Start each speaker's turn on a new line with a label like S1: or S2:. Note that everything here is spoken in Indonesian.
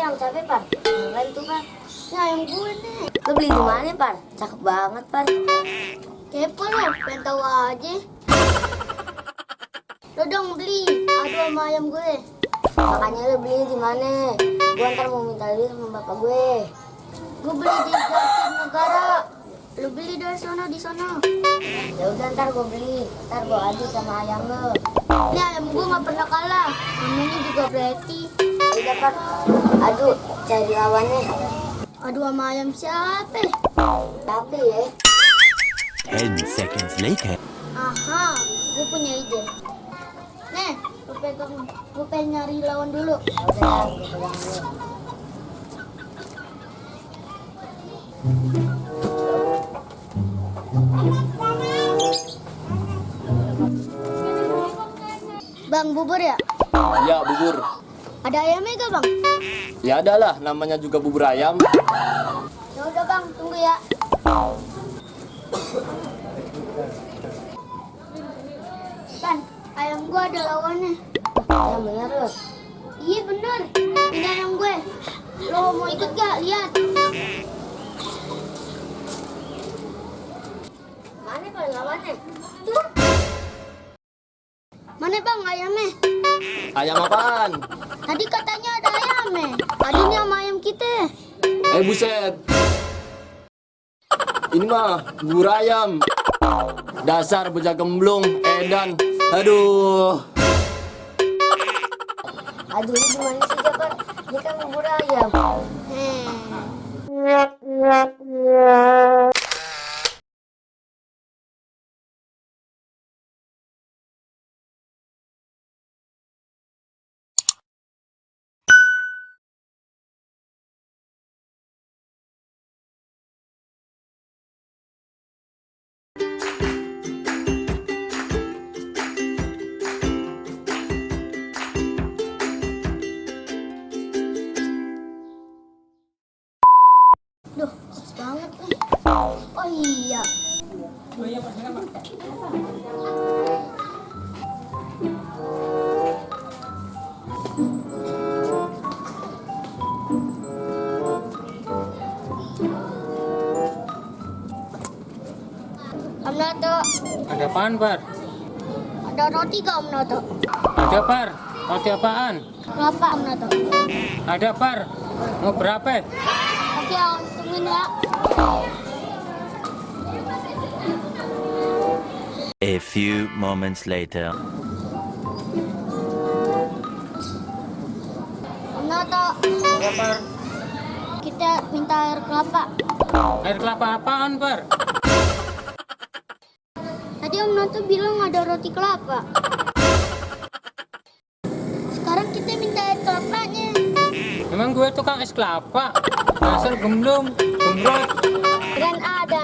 S1: ayam capek, Par. Keren tuh, Par. Ini ayam gue nih. Lo beli di mana, Par? Cakep banget, Par. Kepo lo, pengen tahu aja. Lo dong beli, adu sama ayam gue. Makanya lo beli di mana? Gue ntar mau minta duit sama bapak gue. Gue beli di Jatinegara. Lo beli dari sana di sana. Ya udah ntar gue beli. Ntar gue adu sama ayam lo. Ini ayam gue nggak pernah kalah. Namanya juga berarti. Udah, Pak. Adu cari lawannya. Adu sama ayam siapa? Tapi ya.
S2: 10 seconds later.
S1: Aha, gue punya ide. Nih, gue pegang. Gue pengen nyari lawan dulu. Udah, gue pegang dulu. Bang, bubur ya?
S3: Ya, bubur.
S1: Ada ayamnya gak, Bang?
S3: Ya ada lah, namanya juga bubur ayam.
S1: Ya udah, Bang, tunggu ya. Kan, ayam gua ada lawannya. Ya bener lo. Iya bener, ini ayam gue. Lo mau ikut gak? Lihat. Mana, Bang, lawannya? Tuh. Mana, Bang, ayamnya?
S3: Ayam apaan?
S1: Tadi katanya ada ayamnya. Adunya sama ayam kita.
S3: Buset. Ini mah bubur ayam. Dasar bocah gemblung, edan. Aduh.
S1: Aduh, ini gimana sih, Japar? Ini kan bubur ayam. Duh, pas banget nih. Oh iya. Om Noto,
S4: Ada apaan, Par?
S1: ada roti gak, Om Noto?
S4: Ada, Par. Roti apaan?
S1: Kelapa, Om Noto.
S4: Ada, Par. Mau berapa?
S1: Oke, Om, tungguin ya.
S2: A few moments later.
S1: Om Noto,
S4: Ya, Par.
S1: kita minta air kelapa.
S4: Air kelapa apaan, Par?
S1: Tadi Om Noto bilang ada roti kelapa. Sekarang kita minta air kelapanya.
S4: Emang gue tukang es kelapa? Dasar gemblung, gembrot.
S1: Dan ada.